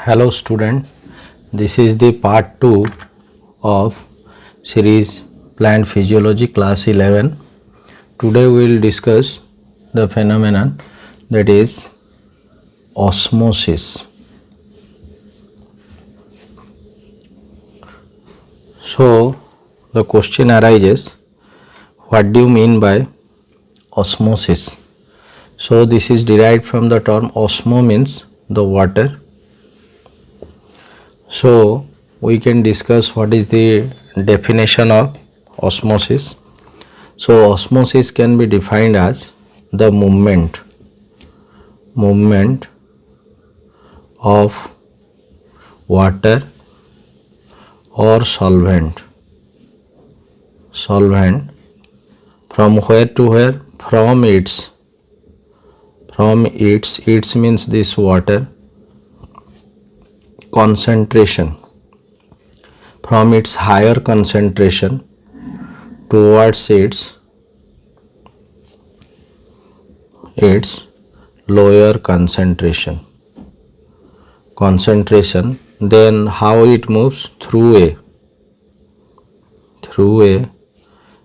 Hello student, this is the part 2 of series Plant Physiology class 11. Today we will discuss the phenomenon that is osmosis. So the question arises, what do you mean by osmosis? So this is derived from the term osmo means the water. So we can discuss what is the definition of osmosis. So osmosis can be defined as the movement of water or solvent from where to where? From its means this water concentration, from its higher concentration towards its lower concentration, then how it moves? Through a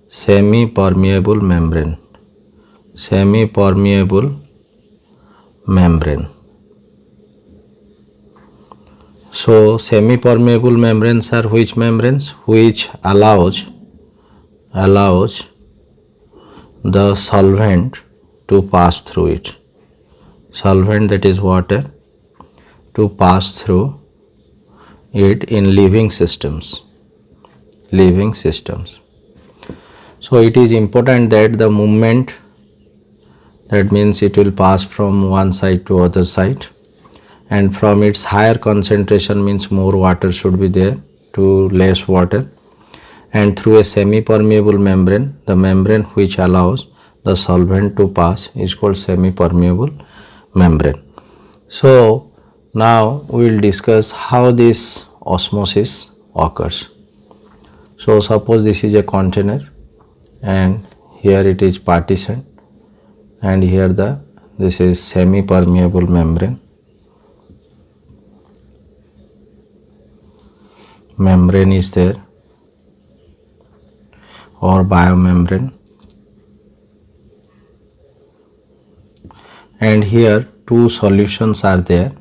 semi permeable membrane. So semi permeable membranes are which membranes? Which allows the solvent to pass through it. Solvent, that is water, to pass through it in living systems. So it is important that the movement, that means it will pass from one side to other side, and from its higher concentration means more water should be there to less water, and through a semi permeable membrane, the membrane which allows the solvent to pass is called semi permeable membrane. So now we will discuss how this osmosis occurs. So suppose this is a container and here it is partition, and here this is semi permeable membrane is there, or biomembrane, and here two solutions are there.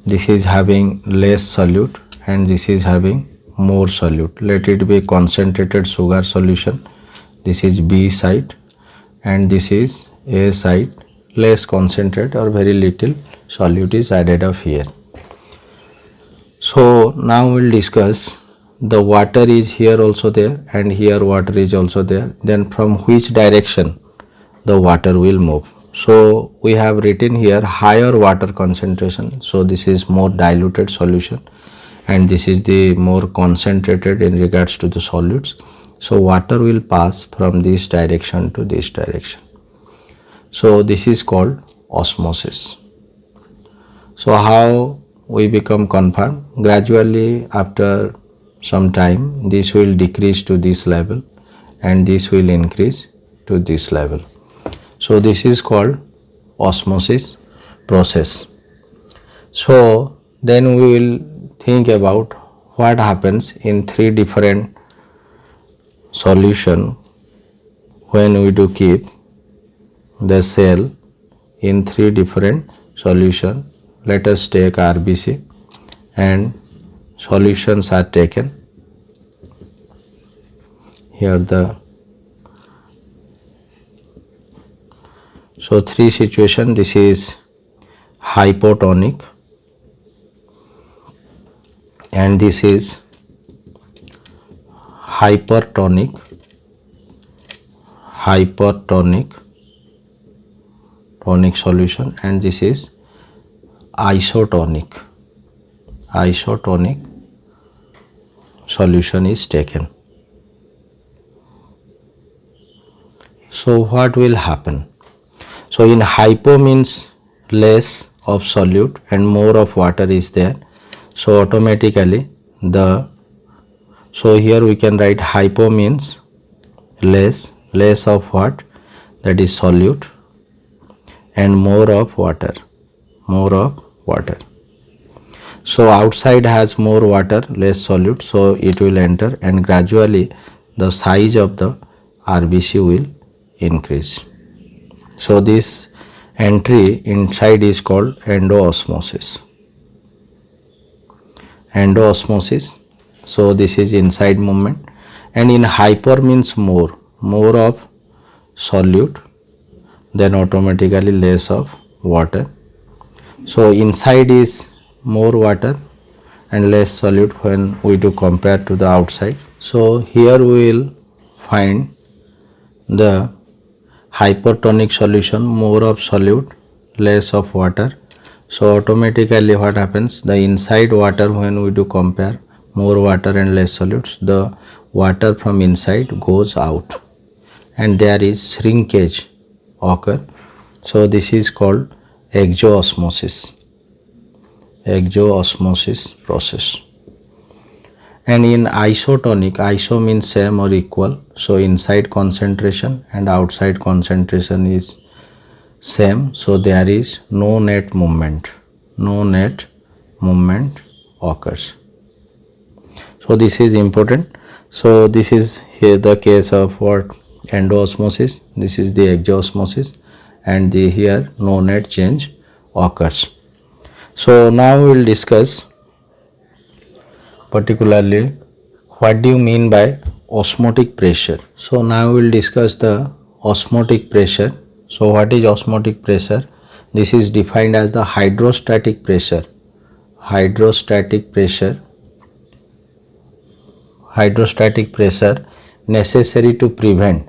This is having less solute and this is having more solute. Let it be concentrated sugar solution. This is B side and this is A side, less concentrated or very little solute is added of here. So now we will discuss the water is here also there and here water is also there. Then from which direction the water will move? So we have written here higher water concentration. So this is more diluted solution and this is the more concentrated in regards to the solutes. So water will pass from this direction to this direction. So this is called osmosis. So how we become confirmed? Gradually after some time this will decrease to this level and this will increase to this level. So this is called osmosis process. So then we will think about what happens in three different solution when we do keep the cell in three different solution. Let us take RBC and solutions are taken. Here so three situation, this is hypotonic and this is hypertonic solution, and this is isotonic solution is taken. So what will happen? So in hypo means less of solute and more of water is there. So automatically so here we can write hypo means less of what? That is solute, and more of water, more of water. So outside has more water, less solute, so it will enter, and gradually the size of the RBC will increase. So this entry inside is called endoosmosis. Endoosmosis. So this is inside movement, and in hyper means more of solute, then automatically less of water. So inside is more water and less solute when we do compare to the outside. So here we will find the hypertonic solution, more of solute, less of water. So automatically what happens, the inside water, when we do compare more water and less solutes, the water from inside goes out and there is shrinkage occur. So this is called exoosmosis process. And in isotonic, iso means same or equal, so inside concentration and outside concentration is same, so there is no net movement occurs. So this is important. So this is here the case of what, endoosmosis, this is the exoosmosis, and here no net change occurs. So now we will discuss particularly what do you mean by osmotic pressure. So now we will discuss the osmotic pressure. So what is osmotic pressure? This is defined as the hydrostatic pressure necessary to prevent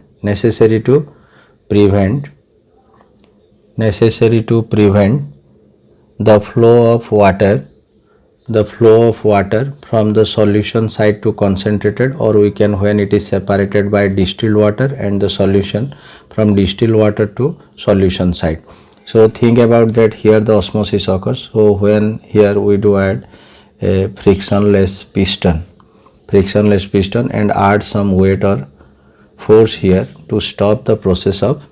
the flow of water from the solution side to concentrated, or we can, when it is separated by distilled water and the solution from distilled water to solution side. So think about that, here the osmosis occurs. So when here we do add a frictionless piston and add some weight or force here to stop the process of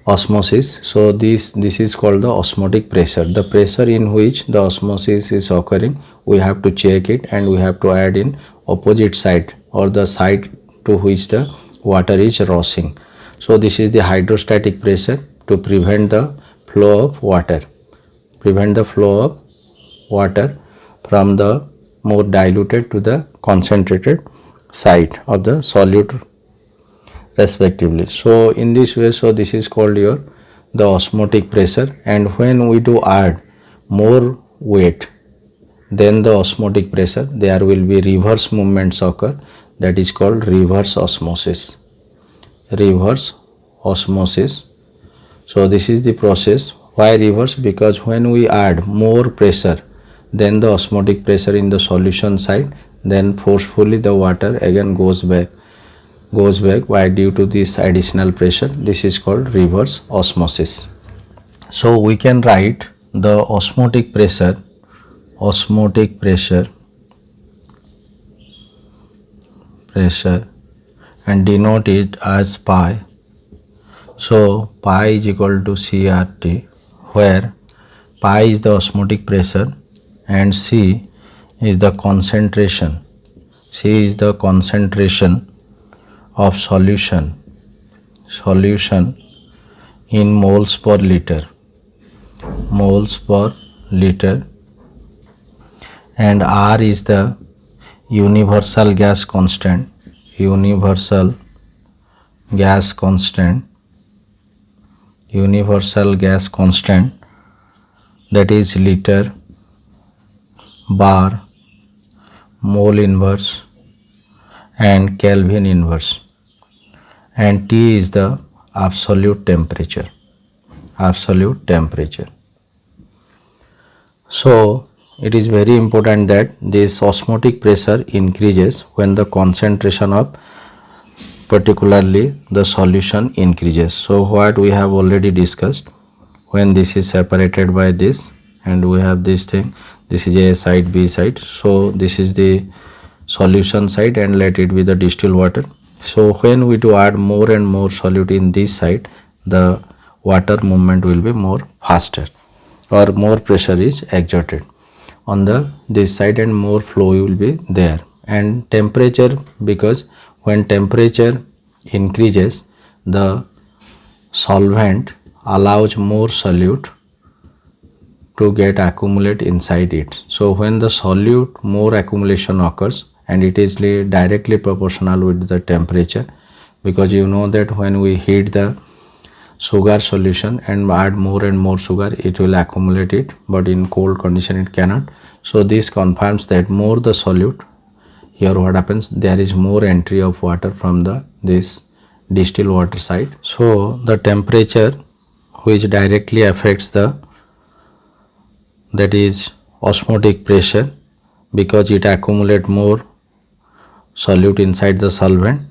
osmosis. So this is called the osmotic pressure, the pressure in which the osmosis is occurring. We have to check it and we have to add in opposite side or the side to which the water is rushing. So this is the hydrostatic pressure to prevent the flow of water from the more diluted to the concentrated side of the solute respectively. So in this way, so this is called the osmotic pressure. And when we do add more weight than the osmotic pressure, there will be reverse movements occur, that is called reverse osmosis. So this is the process. Why reverse? Because when we add more pressure than the osmotic pressure in the solution side, then forcefully the water again goes back why, due to this additional pressure. This is called reverse osmosis. So we can write the osmotic pressure and denote it as pi. So pi is equal to CRT, where pi is the osmotic pressure and C is the concentration of solution in moles per liter, and R is the universal gas constant, that is liter, bar, mole inverse and Kelvin inverse, and T is the absolute temperature. So it is very important that this osmotic pressure increases when the concentration of particularly the solution increases. So what we have already discussed, when this is separated by this and we have this thing, this is A side, B side, so this is the solution side and let it be the distilled water. So when we do add more and more solute in this side, the water movement will be more faster or more pressure is exerted on the this side and more flow will be there. And temperature, because when temperature increases, the solvent allows more solute to get accumulate inside it. So when the solute more accumulation occurs, and it is directly proportional with the temperature, because you know that when we heat the sugar solution and add more and more sugar, it will accumulate it, but in cold condition it cannot. So this confirms that more the solute, here what happens, there is more entry of water from the this distilled water side. So the temperature which directly affects the, that is osmotic pressure, because it accumulate more solute inside the solvent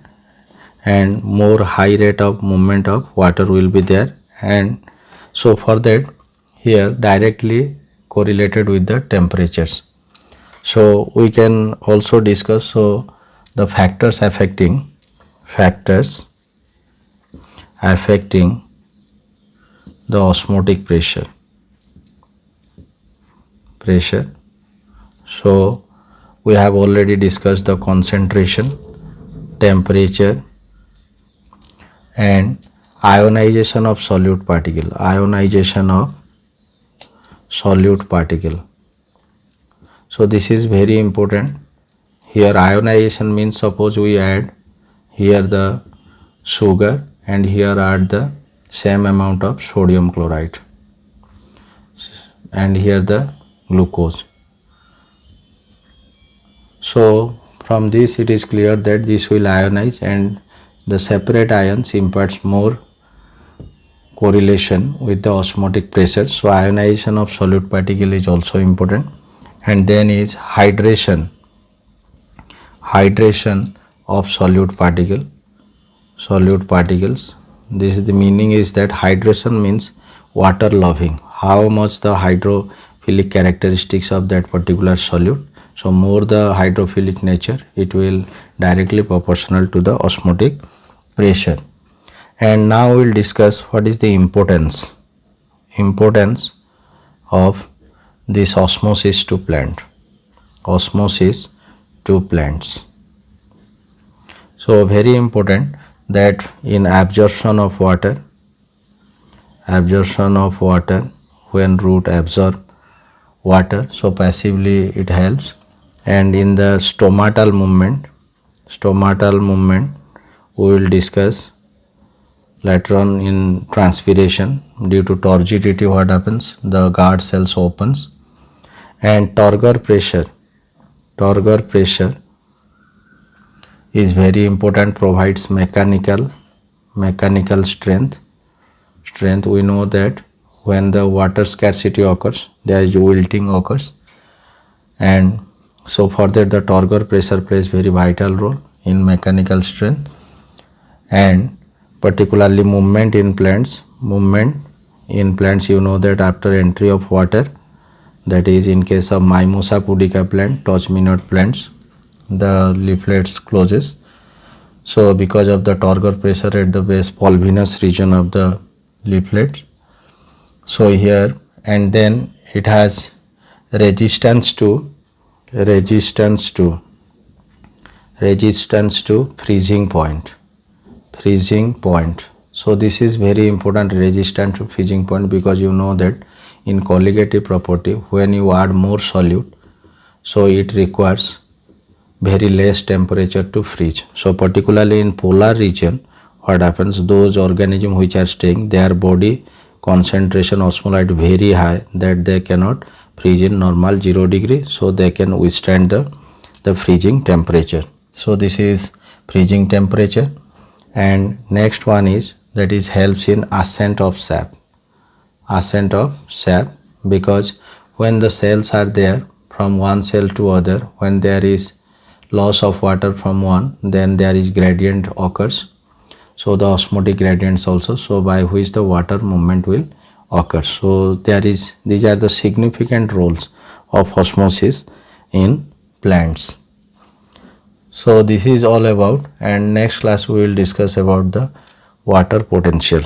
and more high rate of movement of water will be there. And so for that, here directly correlated with the temperatures. So we can also discuss the factors affecting the osmotic pressure. So we have already discussed the concentration, temperature, and ionization of solute particle. So this is very important. Here ionization means, suppose we add here the sugar and here add the same amount of sodium chloride and here the glucose. So from this it is clear that this will ionize, and the separate ions imparts more correlation with the osmotic pressure. So ionization of solute particle is also important. And then is hydration of solute particles. This is the meaning, is that hydration means water loving, how much the hydrophilic characteristics of that particular solute. So more the hydrophilic nature, it will directly proportional to the osmotic pressure. And now we will discuss what is the importance of this osmosis to plants. So very important that in absorption of water, when root absorb water, so passively it helps. And in the stomatal movement we will discuss later on. In transpiration, due to turgidity, what happens, the guard cells opens. And turgor pressure is very important, provides mechanical strength. We know that when the water scarcity occurs, there is wilting occurs, and so for that the turgor pressure plays very vital role in mechanical strength. And particularly movement in plants, you know that after entry of water, that is in case of Mimosa pudica plant, touch-me-not plants, the leaflets closes. So because of the turgor pressure at the base pulvinous region of the leaflets, so here, and then it has resistance to freezing point. So this is very important, resistance to freezing point, because you know that in colligative property, when you add more solute, so it requires very less temperature to freeze. So particularly in polar region, what happens, those organisms which are staying, their body concentration osmolalite very high, that they cannot freeze in normal 0 degree, so they can withstand the freezing temperature. So this is freezing temperature. And next one is, that is helps in ascent of sap, because when the cells are there, from one cell to other, when there is loss of water from one, then there is gradient occurs. So the osmotic gradients also, so by which the water movement will occur. So these are the significant roles of osmosis in plants. So this is all about, and next class we will discuss about the water potential.